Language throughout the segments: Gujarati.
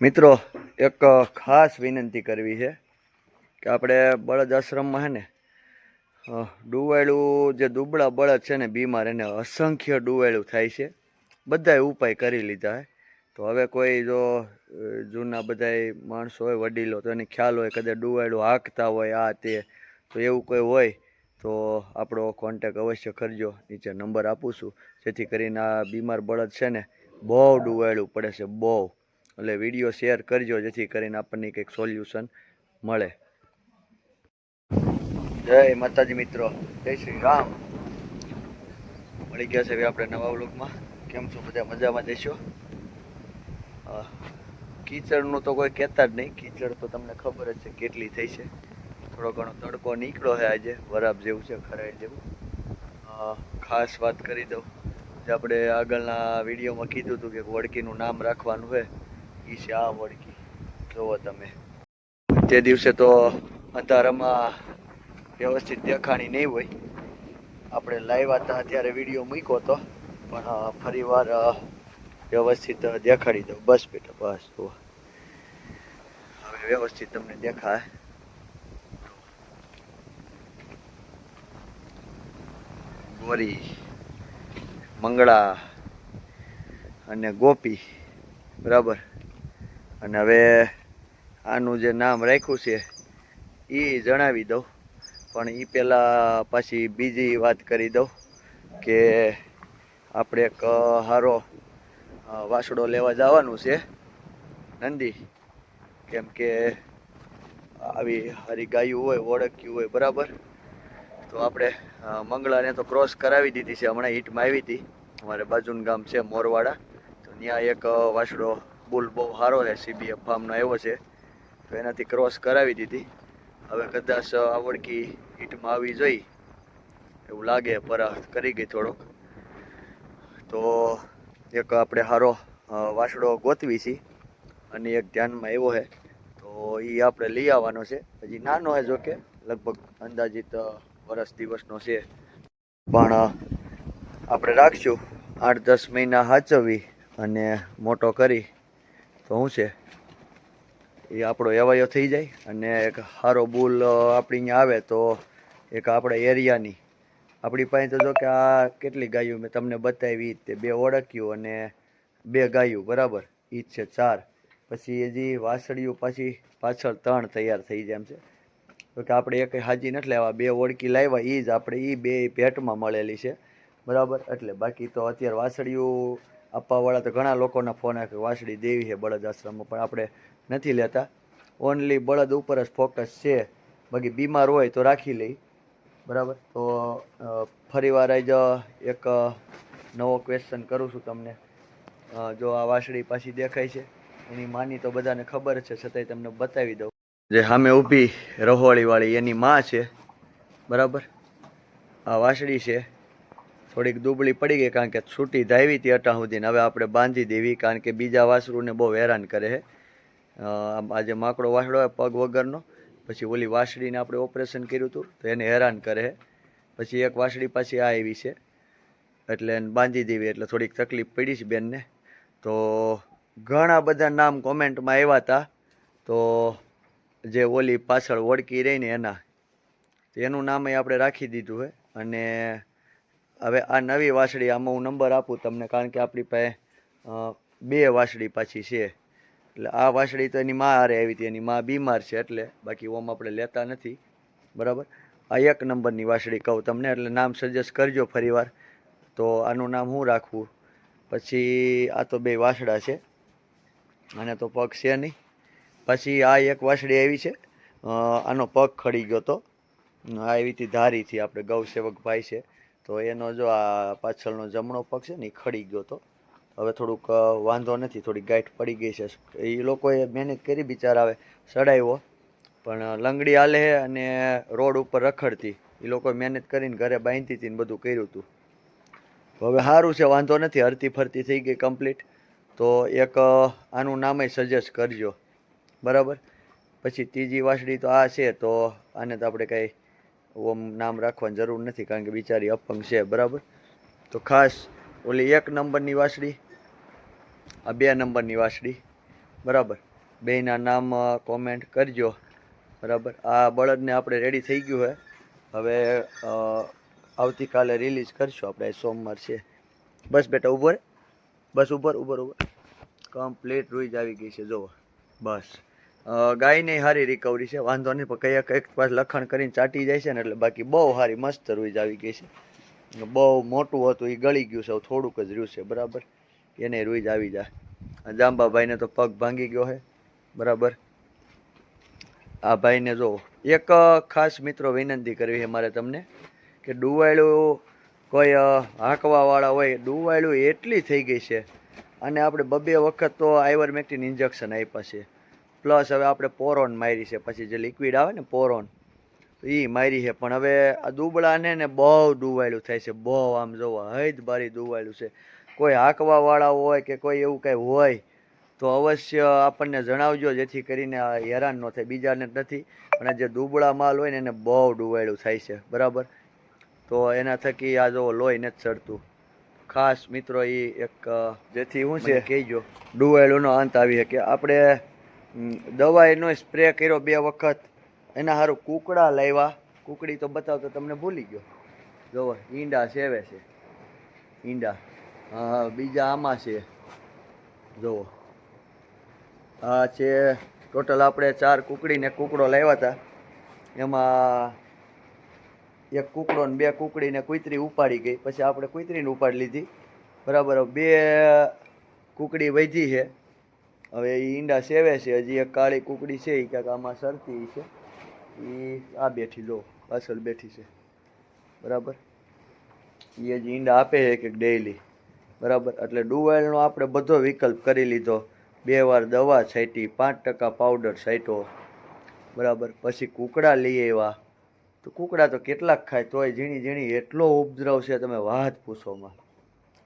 મિત્રો એક ખાસ વિનંતી કરવી છે કે આપણે બળદ આશ્રમમાં છે ને ડુવાયલું જે દુબળા બળદ છે ને બીમાર એને અસંખ્ય ડુવાયલું થાય છે. બધાએ ઉપાય કરી લીધા હે. તો હવે કોઈ જો જૂના બધાય માણસો હોય વડીલો તો એને ખ્યાલ હોય કદાચ ડુવાયલું હાંકતા હોય આ તે તો એવું કોઈ હોય તો આપણો કોન્ટેક અવશ્ય કરજો. નીચે નંબર આપું છું જેથી કરીને આ બીમાર બળદ છે ને બહુ ડુવાયલું પડે છે બહુ. એટલે વિડીયો શેર કરજો જેથી કરીને આપણને કંઈક સોલ્યુશન મળે. જય માતાજી મિત્રો, જય શ્રી રામ. મળી ગયા છે આપણે નવા વ્લોગમાં. કેમ છો બધા? મજામાં જઈશો? કીચડનું તો કોઈ કહેતા જ નહીં. કીચડ તો તમને ખબર જ છે કેટલી થઈ છે. થોડો ઘણો તડકો નીકળ્યો છે આજે, વરાબ જેવું છે, ખરાઈ જેવું. ખાસ વાત કરી દઉં જે આપણે આગળના વિડીયોમાં કીધું હતું કે વડકીનું નામ રાખવાનું છે. એ છે આ વડકી. જુઓ તમે, તે દિવસે તો અંધારામાં વ્યવસ્થિત દેખાણી નહીં હોય. આપણે લાવ્યા હતા ત્યારે વિડીયો મૂક્યો હતો પણ ફરી વાર વ્યવસ્થિત દેખાડી દઉં. બસ બેટા બસ. તો હવે વ્યવસ્થિત તમને દેખાય. ગોરી, મંગળા અને ગોપી, બરાબર. અને હવે આનું જે નામ રાખ્યું છે એ જણાવી દઉં. પણ એ પહેલાં પાછી બીજી વાત કરી દઉં કે આપણે એક સારો વાસડો લેવા જવાનું છે નંદી. કેમ કે આવી સારી ગાયું હોય, ઓળખ્યું હોય, બરાબર. તો આપણે મંગળાને તો ક્રોસ કરાવી દીધી છે. હમણાં હિટમાં આવી હતી. અમારે બાજુનું ગામ છે મોરવાડા, તો ત્યાં એક વાસડો બુલ બહુ સારો છે, CBF ફાર્મનો આવ્યો છે. તો એનાથી ક્રોસ કરાવી દીધી. હવે કદાચ આ વડકી હિટમાં આવી જોઈ એવું લાગે, પરા કરી ગઈ થોડોક. તો એક આપણે સારો વાસડો ગોતવી છે અને એક ધ્યાનમાં આવ્યો છે. તો એ આપણે લઈ આવવાનો છે. હજી નાનો છે, જો કે લગભગ અંદાજિત વર્ષ દિવસનો છે. પણ આપણે રાખશું 8-10 મહિના સાચવી અને મોટો કરી તો શું છે એ આપણો એવાયો થઈ જાય. અને એક સારો બુલ આપણી અહીંયા આવે તો એક આપણા એરિયાની આપણી પાસે તો જો કે આ કેટલી ગાયું મેં તમને બતાવી તે 2 ઓળખ્યું અને 2 ગાયું, બરાબર. એ જ છે 4. પછી હજી વાસળીઓ પાછી પાછળ 3 તૈયાર થઈ જાય એમ છે. તો કે આપણે એક હાજી નથી લાવ્યા, 2 ઓળકી લાવ્યા. એ જ આપણે એ 2 ભેટમાં મળેલી છે, બરાબર. એટલે બાકી તો અત્યારે વાસળીઓ આપવાવાળા તો ઘણા લોકોના ફોન આવે કે વાસળી દેવી છે બળદ આશ્રમમાં, પણ આપણે નથી લેતા. ઓનલી બળદ ઉપર જ ફોકસ છે. બાકી બીમાર હોય તો રાખી લઈ, બરાબર. તો ફરી વાર આજ એક નવો ક્વેશ્ચન કરું છું તમને. જો આ વાસળી પાછી દેખાય છે એની માની તો બધાને ખબર છે, છતાંય તમને બતાવી દઉં. જે સામે ઊભી રહોળીવાળી એની માં છે, બરાબર. આ વાસળી છે. થોડીક દુબળી પડી ગઈ કારણ કે છૂટી ધાવી હતી અટા સુધીને. હવે આપણે બાંધી દેવી કારણ કે બીજા વાસળુને બહુ હેરાન કરે છે. આજે માકડો વાસળો હોય પગ વગરનો, પછી ઓલી વાસળીને આપણે ઓપરેશન કર્યું હતું તો એને હેરાન કરે છે. પછી એક વાસળી પાછી આ આવી છે એટલે એને બાંધી દેવી. એટલે થોડીક તકલીફ પડી છે બેનને. તો ઘણા બધા નામ કોમેન્ટમાં આવ્યા હતા. તો જે ઓલી પાછળ વડકી રહીને એના એનું નામ આપણે રાખી દીધું છે. અને હવે આ નવી વાસળી આમાં હું નંબર આપું તમને કારણ કે આપણી પાસે 2 વાસળી પાછી છે. એટલે આ વાસળી તો એની માં હારે આવી હતી, એની માં બીમાર છે એટલે. બાકી ઓમ આપણે લેતા નથી, બરાબર. આ 1 નંબરની વાસળી કહું તમને, એટલે નામ સજેસ્ટ કરજો ફરી વાર. તો આનું નામ શું રાખવું? પછી આ તો 2 વાસડા છે, આને તો પગ છે નહીં. પછી આ એક વાસળી આવી છે, આનો પગ ખડી ગયો હતો. આવી હતી ધારીથી, આપણે ગૌસેવક ભાઈ છે તો એનો જો આ પાછળનો જમણો પગ છે ને એ ખડી ગયો હતો. હવે થોડુંક વાંધો નથી, થોડી ગાંઠ પડી ગઈ છે. એ લોકોએ મહેનત કરી, બિચારા આવે સડાવ્યો પણ લંગડી હાલે છે અને રોડ ઉપર રખડતી. એ લોકોએ મહેનત કરીને ઘરે બાંધી હતી ને બધું કર્યું હતું. હવે સારું છે, વાંધો નથી, હરતી ફરતી થઈ ગઈ કમ્પ્લીટ. તો એક આનું નામે સજેસ્ટ કરજો, બરાબર. પછી ત્રીજી વાસળી તો આ છે, તો આને તો આપણે કાંઈ ઓમ નામ રાખવાની જરૂર નથી કારણ કે બિચારી અપંગ છે, બરાબર. તો ખાસ ઓલી 1 નંબરની વાસળી, આ 2 નંબરની વાસળી બરાબર. બેયના નામ કોમેન્ટ કરજો. બરાબર. આ બળદને આપણે રેડી થઈ ગયું છે. હવે આવતીકાલે રિલીઝ કરશું આપણે. સોમવાર છે. બસ બેટા ઊભો રે. બસ ઉપર કમ્પ્લીટ રૂઈ જ આવી ગઈ છે જુઓ. બસ ગાયની સારી રિકવરી છે, વાંધો નહીં. પણ કંઈક પાસ લખણ કરીને ચાટી જાય છે ને એટલે બાકી બહુ સારી મસ્ત રૂઈ જ આવી ગઈ છે. બહુ મોટું હતું એ ગળી ગયું છે, થોડુંક જ રહ્યું છે. બરાબર. એને રૂઈ જ આવી જાય. જાંબાભાઈને તો પગ ભાંગી ગયો છે. બરાબર. આ ભાઈને જો એક ખાસ મિત્રો વિનંતી કરવી છે મારે તમને કે ડુવાયલું કોઈ હાંકવાવાળા હોય, ડુવાયલું એટલી થઈ ગઈ છે. અને આપણે બબે વખત તો આઈવરમેક્ટિન ઇન્જેક્શન આપ્યા છે, પ્લસ હવે આપણે પોરોન મારી છે. પછી જે લિક્વિડ આવે ને પોરોન, તો એ મારી છે. પણ હવે આ દુબળાને ને બહુ ડુવાયલું થાય છે. બહુ આમ જોવા હૈદ બારી ડુવાયલું છે. કોઈ હાંકવાવાળા હોય કે કોઈ એવું કંઈ હોય તો અવશ્ય આપણને જણાવજો, જેથી કરીને હેરાન ન થાય. બીજાને નથી, પણ જે દુબળા માલ હોય ને એને બહુ ડુવાયલું થાય છે. બરાબર. તો એના થકી આ જો લોહી નથી ચડતું. ખાસ મિત્રો એ એક જેથી શું છે કહેજો ડુવાયલુંનો અંત આવી શકે. આપણે દવાઈનો સ્પ્રે કર્યો 2 વખત. એના સારું કુકડા લાવ્યા. કુકડી તો બતાવતો તમને ભૂલી ગયો. જોવો ઈંડા સેવે છે. ઈંડા બીજા આમાં છે જુઓ. આ છે ટોટલ આપણે 4 કુકડીને કુકડો લાવ્યા હતા. એમાં 1 કુકડો ને 2 કુકડીને કુતરી ઉપાડી ગઈ. પછી આપણે કુતરીને ઉપાડી લીધી. બરાબર. 2 કુકડી વધી છે. હવે એ ઈંડા સેવે છે. હજી એક કાળી કુકડી છે એ ક્યાંક આમાં સરતી છે. એ આ બેઠી જો પાછળ બેઠી છે. બરાબર. એ હજી ઈંડા આપે છે કે ડેઈલી. બરાબર. એટલે ડુવાયલનો આપણે બધો વિકલ્પ કરી લીધો. 2 વાર દવા છાંટી, 5% પાવડર છાંટ્યો. બરાબર. પછી કુકડા લઈ આવ્યા. તો કુકડા તો કેટલાક ખાય, તોય ઝીણી એટલો ઉપદ્રવ છે તમે વાત પૂછોમાં.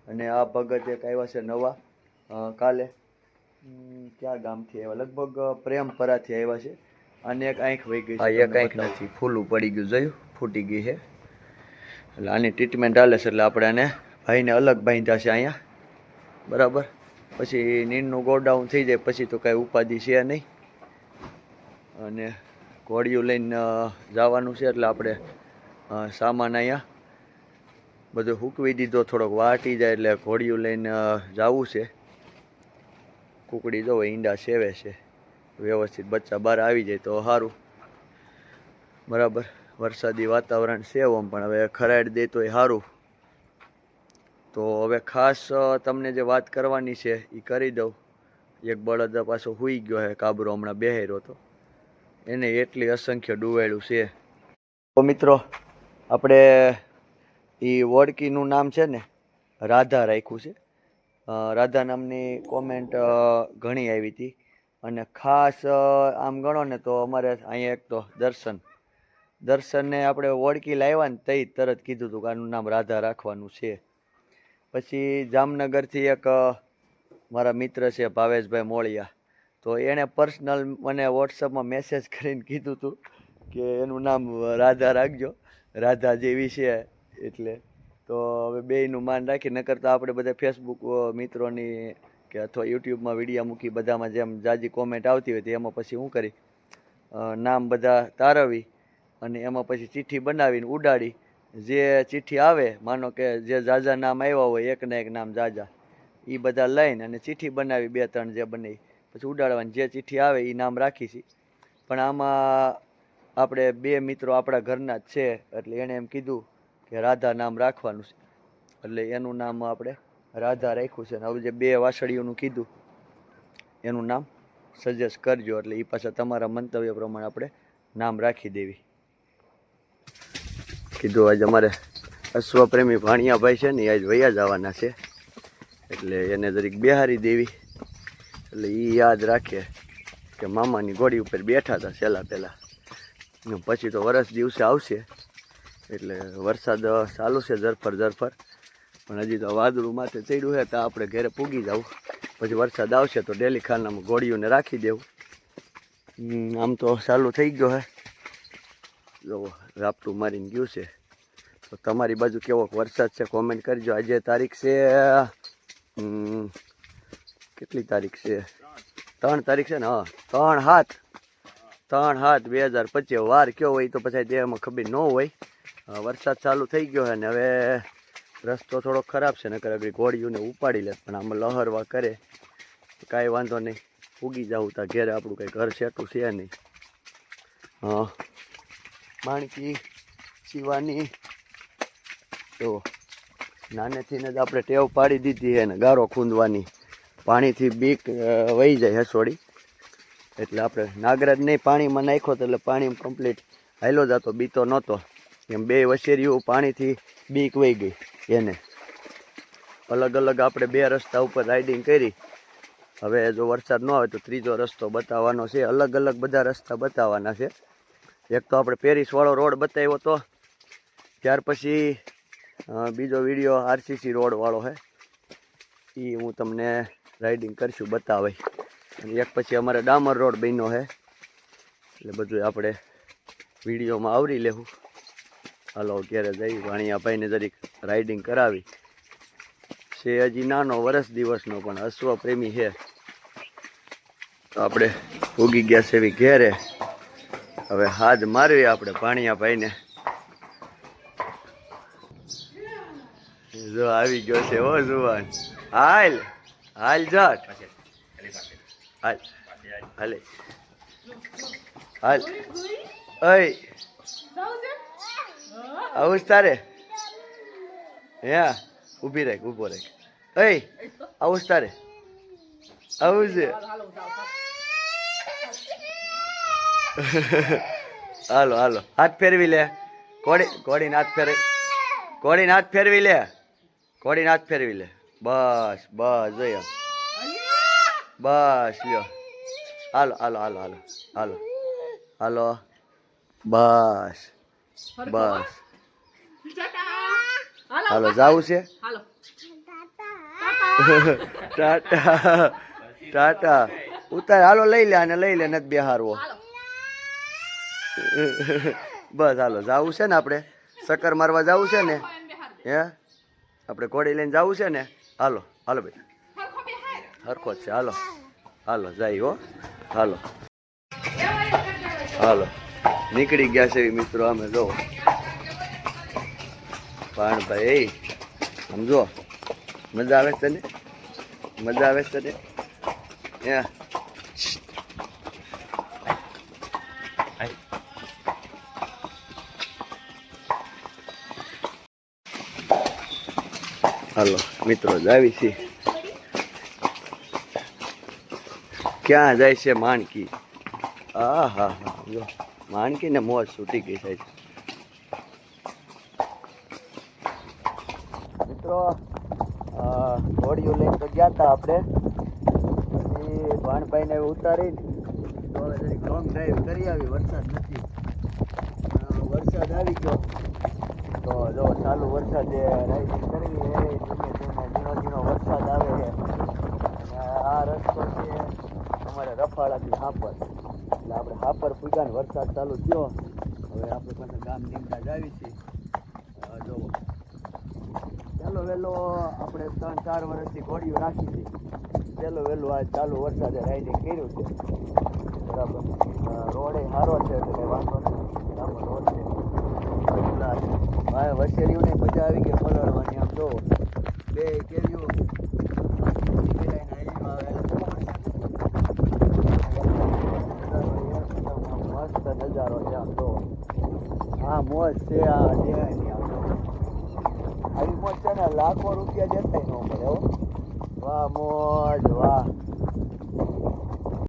અને આ ભગત એક આવ્યા છે નવા કાલે. ક્યાં ગામથી આવ્યા? લગભગ પ્રેમપરાથી આવ્યા છે. અને એક આંખ વહી ગઈ છે. એક આંખ નથી, ફૂલું પડી ગયું, જોયું ફૂટી ગઈ છે. એટલે આની ટ્રીટમેન્ટ હાલે છે. એટલે આપણે આને ભાઈને અલગ બાંધ્યા છે અહીંયા. બરાબર. પછી નીંદનું ગોડાઉન થઈ જાય પછી તો કાંઈ ઉપાધિ છે નહીં. અને ઘોડિયું લઈને જવાનું છે એટલે આપણે સામાન અહીંયા બધું હૂકવી દીધો. થોડોક વાટી જાય એટલે ઘોડિયું લઈને જવું છે. કુકડી જો ઈંડા સેવે છે વ્યવસ્થિત. બચ્ચા બહાર આવી જાય તો સારું. બરાબર. વરસાદી વાતાવરણ છે ઓમ, પણ હવે ખરાડ દે તો એ સારું. તો હવે ખાસ તમને જે વાત કરવાની છે એ કરી દઉં. એક બળદ પાછો સૂઈ ગયો છે, કાબરો હમણાં બેહેરો હતો. એને એટલી અસંખ્ય ડુવાયેલું છે. તો મિત્રો આપણે એ વોડકીનું નામ છે ને રાધા રાખ્યું છે. રાધા નામની કોમેન્ટ ઘણી આવી હતી. અને ખાસ આમ ગણો ને તો અમારે અહીંયા એક તો દર્શનને આપણે વોડકી લાવ્યા ને તઈ તરત કીધું હતું કે આનું નામ રાધા રાખવાનું છે. પછી જામનગરથી એક મારા મિત્ર છે ભાવેશભાઈ મોળિયા, તો એણે પર્સનલ મને વોટ્સઅપમાં મેસેજ કરીને કીધું હતું કે એનું નામ રાધા રાખજો, રાધા જેવી છે એટલે. તો હવે બેયનું માન રાખી, નકર તો આપણે બધા ફેસબુક મિત્રોની કે અથવા યુટ્યુબમાં વિડીયો મૂકી બધામાં જેમ જાજી કોમેન્ટ આવતી હોય તો એમાં પછી શું કરી નામ બધા તારવી અને એમાં પછી ચિઠ્ઠી બનાવીને ઉડાડી. જે ચિઠ્ઠી આવે, માનો કે જે જાજા નામ આવ્યા હોય, એકના એક નામ જાજા, એ બધા લઈને અને ચિઠ્ઠી બનાવી 2-3 જે બનાવી પછી ઉડાડવાની. જે ચિઠ્ઠી આવે એ નામ રાખી છે. પણ આમાં આપણે 2 મિત્રો આપણા ઘરના જ છે એટલે એણે એમ કીધું કે રાધા નામ રાખવાનું છે. એટલે એનું નામ આપણે રાધા રાખ્યું છે. હવે જે 2 વાસળીઓનું કીધું એનું નામ સજેસ્ટ કરજો. એટલે એ પાછા તમારા મંતવ્ય પ્રમાણે આપણે નામ રાખી દેવી. કીધું આજે અમારે અશ્વપ્રેમી ભાણિયાભાઈ છે ને આજ વયા જવાના છે એટલે એને જરીક બેહારી દેવી. એટલે એ યાદ રાખે કે મામાની ઘોડી ઉપર બેઠા હતા પહેલાં. પછી તો વરસ દિવસે આવશે એટલે વરસાદ ચાલુ છે ઝરફર. પણ હજી તો વાદળું માથે ચડ્યું છે તો આપણે ઘરે પૂગી જવું. પછી વરસાદ આવશે તો ડેલી ખાનામાં ઘોડીઓને રાખી દેવું. આમ તો ચાલુ થઈ ગયો હે. જો રાપટું મારીને ગયું છે. તો તમારી બાજુ કેવો વરસાદ છે કોમેન્ટ કરજો. આજે તારીખ છે કેટલી તારીખ છે? 3 તારીખ છે ને? હા, 3/7/2025 વાર કયો હોય તો પછી દેહમાં ખબર ન હોય. વરસાદ ચાલુ થઈ ગયો છે ને હવે રસ્તો થોડો ખરાબ છે, નકર આગળ ઘોડીઓને ઉપાડી લે, પણ આમાં લહરવા કરે કાંઈ વાંધો નહીં, ઉગી જવું ત્યાં ઘેરે, આપણું કંઈ ઘર સેટું છે નહીં. હા, માણકી શિવાની તો નાનેથી જ આપણે ટેવ પાડી દીધી છે ને ગારો ખૂંદવાની, પાણીથી બીક વહી જાય હસોડી, એટલે આપણે નાગરાજ નહીં પાણીમાં નાખ્યો તો એટલે પાણી કમ્પ્લીટ હાલો જતો, બીતો નહોતો એમ. 2 વછેરીઓ પાણીથી બીક વહી ગઈ એને. અલગ અલગ આપણે 2 રસ્તા ઉપર રાઇડિંગ કરી. હવે જો વરસાદ ન આવે તો 3જો રસ્તો બતાવવાનો છે. અલગ અલગ બધા રસ્તા બતાવવાના છે. એક તો આપણે પેરિસવાળો રોડ બતાવ્યો હતો, ત્યાર પછી બીજો વિડીયો આરસીસી રોડવાળો છે, એ હું તમને રાઇડિંગ કરશું બતાવે. અને એક પછી અમારે ડામર રોડ બન્યો છે, એટલે બધું આપણે વિડીયોમાં આવરી લેવું. હાલો ક્યારે જઈ વાણિયાભાઈને જરીક રાઇડિંગ કરાવી છે. હજી નાનો વર્ષ દિવસનો પણ અશ્વ પ્રેમી છે. તો આપણે ઉગી ગયા છે એવી ઘેરે. હવે હાથ મારવી આપણે ભાણિયાભાઈને. જો આવી ગયો છે હો જુવાન. હાલ હાલ જટ, હાલ હાલે હાલ. ઓય આવું તારે? હે ઊભી રાખ, ઊભો રાખ. ઓય આવું તારે? આવું છે? હાલો હાલો, હાથ ફેરવી લે. ઘોડીને હાથ ફેરવી, ઘોડીને હાથ ફેરવી લે, ઘોડીને હાથ ફેરવી લે. બસ બસ જોયો, બસ લ્યો. હાલો હાલો હાલો હાલો હાલો હાલો, બસ બસ. હાલો જાવું છે? ટાટા ટાટા ઉતાર. હાલો લઈ લે આને, લઈ લે, નથી બેહારવો. બસ હાલો જાવું છે ને આપણે, ચક્કર મારવા જવું છે ને? હે આપણે ઘોડી લઈને જવું છે ને? હાલો હાલો ભાઈ, હરખો જ છે. હાલો હાલો જાય હો. હાલો હાલો નીકળી ગયા છે મિત્રો અમે. જો પણ ભાઈ સમજો, મજા આવે છે ને? મજા આવે છે ને? હે હાલો મિત્રો જાવી છે. ક્યાં જાય છે માણકી? હા હા હા જો માણકી ને મોજ છૂટી ગઈ છે મિત્રો. ઘોડીઓ લઈને તો ગયા હતા આપણે, પછી ભાણભાઈને ઉતારી તો હવે જરીક લોંગ ડ્રાઈવ કરી આવી. વરસાદ નથી, વરસાદ આવી ગયો તો જો ચાલુ વરસાદે રાઇડિંગ કરવી એ ધીમે ધીમે ઝીણો ઝીણો વરસાદ આવે છે. અને આ રસ્તો છે અમારે રફાળાથી હાપર, એટલે આપણે હાપર પૂગ્યા ને વરસાદ ચાલુ થયો. હવે આપણે પાસે ગામ નીકળા જ આવી છીએ. જોવો ચાલો વહેલો આપણે 3-4 વર્ષથી ઘોડીઓ રાખી હતી, ચાલો વહેલું આ ચાલુ વરસાદે રાઇડિંગ કર્યું છે. બરાબર, રોડે સારો છે એટલે વાંધો નથી, બરાબર રોડ છે. વસેરીઓને મજા આવી ગઈ પલળવાની. આમ જો 2 કેરીઓ મસ્ત નજારો છે. આમ જો આ મોજ છે, આ દેવાની આવી મોજ છે ને લાખો રૂપિયા દેખાય ન મળે હો. વાહ મોજ વાહ.